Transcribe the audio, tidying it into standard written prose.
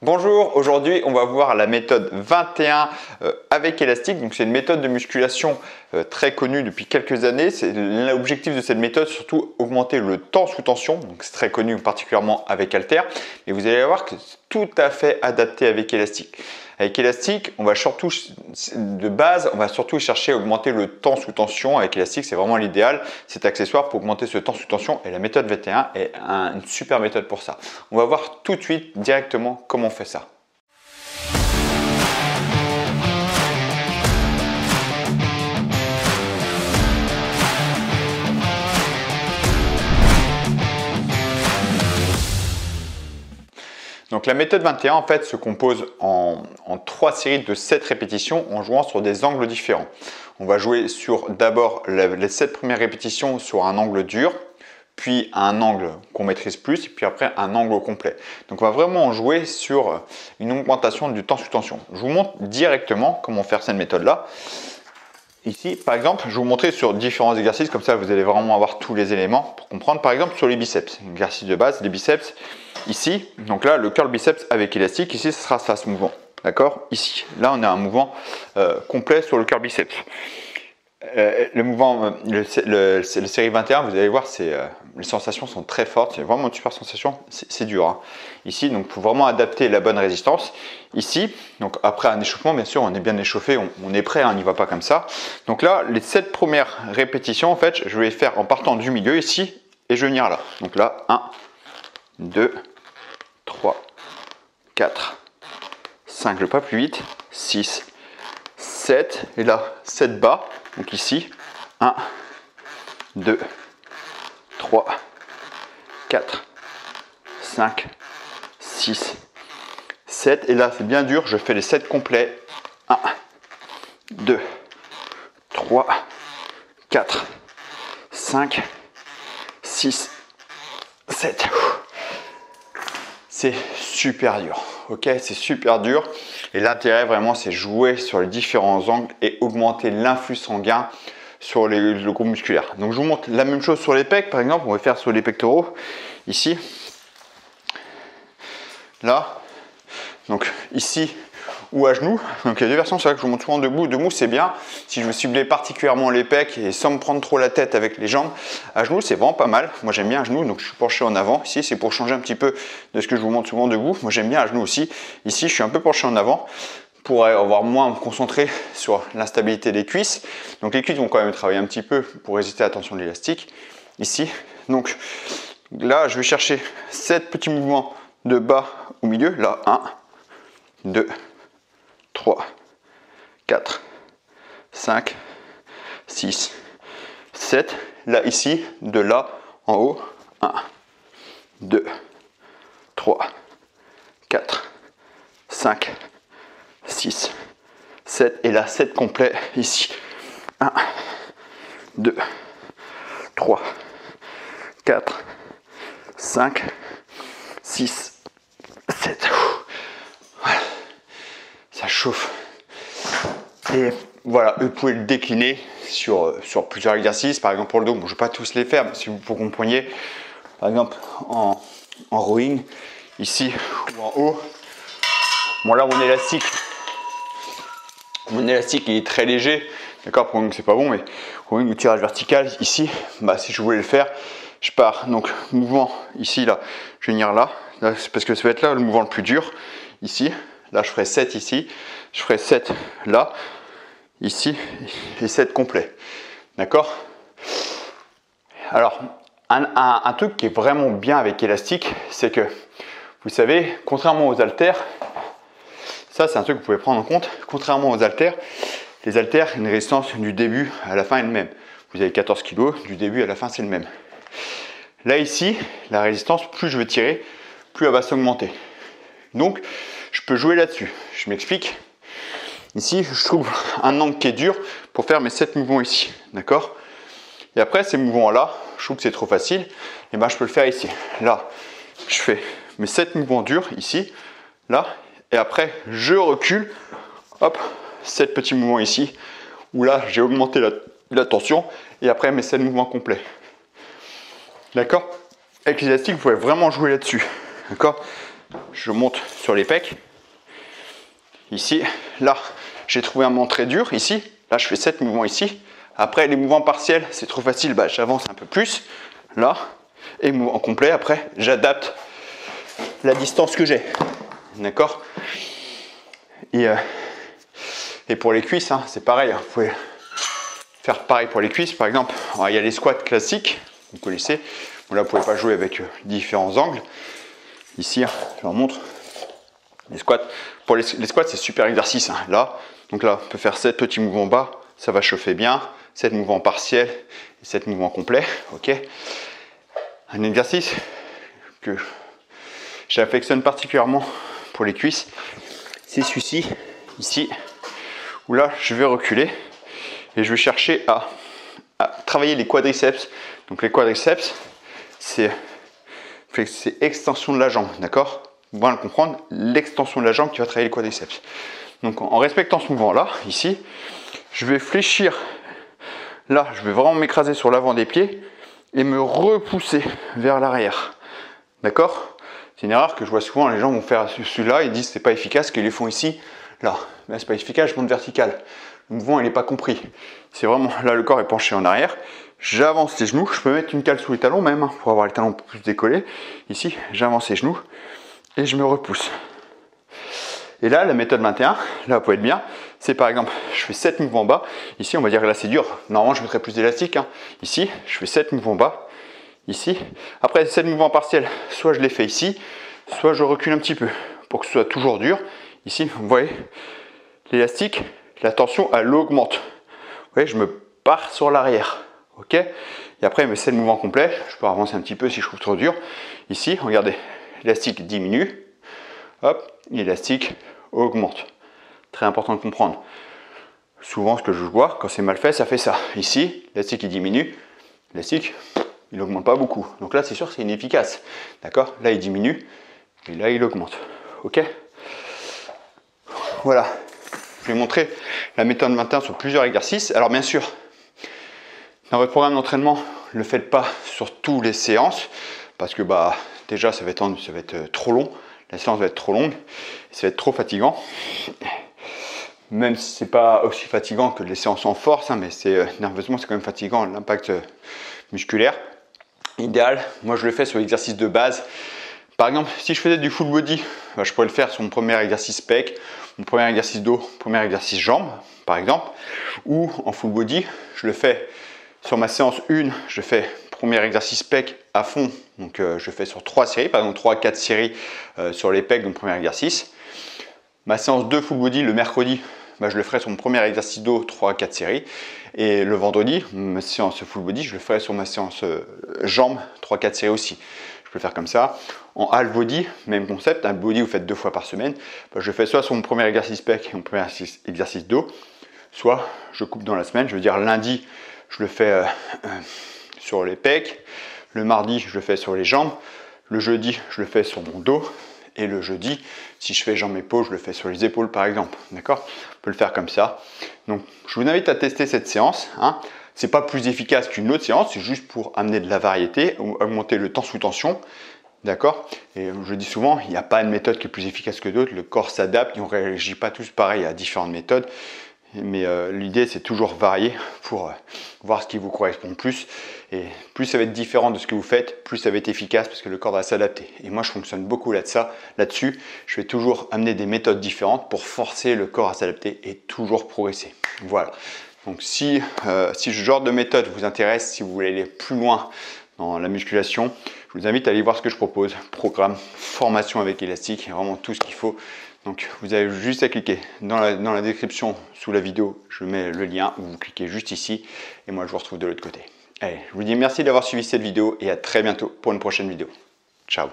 Bonjour, aujourd'hui on va voir la méthode 21 avec élastique. Donc c'est une méthode de musculation très connue depuis quelques années. L'objectif de cette méthode, surtout augmenter le temps sous tension. Donc c'est très connu particulièrement avec halter. Et vous allez voir que c'est tout à fait adapté avec élastique. Avec élastique, on va surtout de base, on va surtout chercher à augmenter le temps sous tension. Avec élastique, c'est vraiment l'idéal, cet accessoire pour augmenter ce temps sous tension. Et la méthode 21 est une super méthode pour ça. On va voir tout de suite directement comment on fait ça. Donc la méthode 21 en fait se compose en 3 séries de 7 répétitions en jouant sur des angles différents. On va jouer sur d'abord les 7 premières répétitions sur un angle dur, puis un angle qu'on maîtrise plus, et puis après un angle au complet. Donc on va vraiment jouer sur une augmentation du temps sous tension. Je vous montre directement comment faire cette méthode-là. Ici, par exemple, je vais vous montrer sur différents exercices, comme ça vous allez vraiment avoir tous les éléments pour comprendre. Par exemple, sur les biceps, exercice de base, les biceps, ici, donc là, le curl biceps avec élastique, ici, ce sera ça, ce mouvement, d'accord? Ici, là, on a un mouvement complet sur le curl biceps. Le mouvement, le série 21, vous allez voir, les sensations sont très fortes, c'est vraiment une super sensation, c'est dur. Hein. Ici, donc, il faut vraiment adapter la bonne résistance. Ici, donc après un échauffement, bien sûr, on est bien échauffé, on est prêt, hein, on n'y va pas comme ça. Donc là, les 7 premières répétitions, en fait, je vais les faire en partant du milieu ici, et je vais venir là. Donc là, 1, 2, 3, 4, 5, je ne vais pas plus vite, 6, 7, et là, 7 bas. Donc ici, 1, 2, 3, 4, 5, 6, 7. Et là, c'est bien dur, je fais les 7 complets. 1, 2, 3, 4, 5, 6, 7. C'est super dur, ok? C'est super dur. Et l'intérêt vraiment, c'est jouer sur les différents angles et augmenter l'influx sanguin sur le groupe musculaire. Donc je vous montre la même chose sur les pecs, par exemple, on va faire sur les pectoraux, ici, là, donc ici ou à genoux. Donc il y a deux versions, c'est vrai que je vous montre souvent debout. Debout c'est bien, si je veux cibler particulièrement les pecs et sans me prendre trop la tête avec les jambes. À genoux c'est vraiment pas mal, moi j'aime bien à genoux, donc je suis penché en avant. Ici c'est pour changer un petit peu de ce que je vous montre souvent debout. Moi j'aime bien à genoux aussi. Ici je suis un peu penché en avant pour avoir moins à me concentrer sur l'instabilité des cuisses. Donc les cuisses vont quand même travailler un petit peu pour résister à la tension de l'élastique. Ici, donc là je vais chercher 7 petits mouvements de bas au milieu. Là 1, 2, 3, 4, 5, 6, 7. Là, ici, de là en haut, 1, 2, 3, 4, 5, 6, 7. Et là, 7 complets ici. 1, 2, 3, 4, 5, 6, 7. Voilà. Ça chauffe. Et voilà, vous pouvez le décliner sur plusieurs exercices. Par exemple pour le dos, bon, je ne vais pas tous les faire, mais si vous pour que vous compreniez, par exemple en rowing, ici ou en haut. Bon là mon élastique il est très léger, d'accord, pour rowing c'est pas bon, mais rowing ou tirage vertical, ici, bah, si je voulais le faire, je pars, donc mouvement ici, là, je vais venir là parce que ça va être là le mouvement le plus dur, ici. Là, je ferai 7 ici, je ferai 7 là, ici, et 7 complets. D'accord? Alors, un truc qui est vraiment bien avec élastique, c'est que, vous savez, contrairement aux haltères, ça c'est un truc que vous pouvez prendre en compte, contrairement aux haltères, les haltères, une résistance du début à la fin est le même. Vous avez 14 kg, du début à la fin c'est le même. Là ici, la résistance, plus je vais tirer, plus elle va s'augmenter. Donc, je peux jouer là-dessus. Je m'explique. Ici, je trouve un angle qui est dur pour faire mes 7 mouvements ici. D'accord? Et après, ces mouvements-là, je trouve que c'est trop facile. Et ben, je peux le faire ici. Là, je fais mes 7 mouvements durs ici, là. Et après, je recule. Hop, 7 petits mouvements ici. Où là, j'ai augmenté la tension. Et après, mes 7 mouvements complets. D'accord? Avec l'élastique, vous pouvez vraiment jouer là-dessus. D'accord? je monte sur les pecs. Ici, là, j'ai trouvé un mouvement très dur. Ici, là, je fais 7 mouvements ici. Après, les mouvements partiels, c'est trop facile, bah, j'avance un peu plus. Là, et mouvement complet, après, j'adapte la distance que j'ai. D'accord? Et pour les cuisses, hein, c'est pareil. Vous pouvez faire pareil pour les cuisses. Par exemple, alors, il y a les squats classiques, vous connaissez. Bon, là, vous ne pouvez pas jouer avec différents angles. Ici, je vous montre. Les squats. Pour les squats, c'est super exercice. Hein. Là, donc là, on peut faire 7 petits mouvements bas. Ça va chauffer bien. 7 mouvements partiels et 7 mouvements complets. Ok. Un exercice que j'affectionne particulièrement pour les cuisses, c'est celui-ci, ici, où là, je vais reculer et je vais chercher à travailler les quadriceps. Donc les quadriceps, c'est extension de la jambe, d'accord? Vous bien le comprendre, l'extension de la jambe qui va travailler les quadriceps. Donc en respectant ce mouvement-là, ici, je vais fléchir. Là, je vais vraiment m'écraser sur l'avant des pieds et me repousser vers l'arrière. D'accord? C'est une erreur que je vois souvent, les gens vont faire celui-là, ils disent c'est pas efficace, qu'ils les font ici, là. Là, c'est pas efficace, je monte vertical. Le mouvement, il n'est pas compris. C'est vraiment, là, le corps est penché en arrière. J'avance les genoux, je peux mettre une cale sous les talons même, hein, pour avoir les talons un peu plus décollés. Ici, j'avance les genoux et je me repousse. Et là, la méthode 21, là, vous pouvez être bien, c'est par exemple, je fais 7 mouvements bas. Ici, on va dire que là, c'est dur. Normalement, je mettrais plus d'élastique. Hein. Ici, je fais 7 mouvements bas. Ici. Après, 7 mouvements partiels, soit je les fais ici, soit je recule un petit peu pour que ce soit toujours dur. Ici, vous voyez, l'élastique, la tension, elle augmente. Vous voyez, je me pars sur l'arrière. Ok. Et après, mais c'est le mouvement complet. Je peux avancer un petit peu si je trouve trop dur. Ici, regardez, l'élastique diminue. Hop, l'élastique augmente. Très important de comprendre. Souvent, ce que je vois, quand c'est mal fait, ça fait ça. Ici, l'élastique il diminue. L'élastique, il n'augmente pas beaucoup. Donc là, c'est sûr que c'est inefficace. D'accord? Là, il diminue. Et là, il augmente. Ok? Voilà. Je vais montrer la méthode 21 sur plusieurs exercices. Alors, bien sûr, dans votre programme d'entraînement, ne le faites pas sur toutes les séances. Parce que bah, déjà, ça va être trop long. La séance va être trop longue. Ça va être trop fatigant. Même si ce n'est pas aussi fatigant que les séances en force, hein, mais nerveusement, c'est quand même fatigant l'impact musculaire. Idéal, moi je le fais sur l'exercice de base. Par exemple, si je faisais du full body, bah, je pourrais le faire sur mon premier exercice pec, mon premier exercice dos, premier exercice jambes, par exemple. Ou en full body, je le fais sur ma séance 1, je fais premier exercice pec à fond. Donc je fais sur 3 séries, par exemple 3 à 4 séries sur les pecs, donc premier exercice. Ma séance 2 full body le mercredi, bah, je le ferai sur mon premier exercice dos 3 à 4 séries. Et le vendredi, ma séance full body, je le ferai sur ma séance jambes 3 à 4 séries aussi. Je peux le faire comme ça. En half body, même concept, half body vous faites 2 fois par semaine. Bah, je le fais soit sur mon premier exercice pec et mon premier exercice dos, soit je coupe dans la semaine. Je veux dire lundi, je le fais sur les pecs. Le mardi, je le fais sur les jambes. Le jeudi, je le fais sur mon dos. Et le jeudi, si je fais jambes-épaules, je le fais sur les épaules par exemple. D'accord? On peut le faire comme ça. Donc, je vous invite à tester cette séance. Hein. Ce n'est pas plus efficace qu'une autre séance, c'est juste pour amener de la variété, ou augmenter le temps sous tension. D'accord? Et je dis souvent, il n'y a pas une méthode qui est plus efficace que d'autres. Le corps s'adapte et on ne réagit pas tous pareil à différentes méthodes. Mais l'idée, c'est toujours varier pour voir ce qui vous correspond le plus. Et plus ça va être différent de ce que vous faites, plus ça va être efficace parce que le corps va s'adapter. Et moi, je fonctionne beaucoup là-dessus. Je vais toujours amener des méthodes différentes pour forcer le corps à s'adapter et toujours progresser. Voilà. Donc, si ce genre de méthode vous intéresse, si vous voulez aller plus loin dans la musculation, je vous invite à aller voir ce que je propose. Programme, formation avec élastique, vraiment tout ce qu'il faut. Donc vous avez juste à cliquer dans la description sous la vidéo, je mets le lien, vous cliquez juste ici et moi je vous retrouve de l'autre côté. Allez, je vous dis merci d'avoir suivi cette vidéo et à très bientôt pour une prochaine vidéo. Ciao.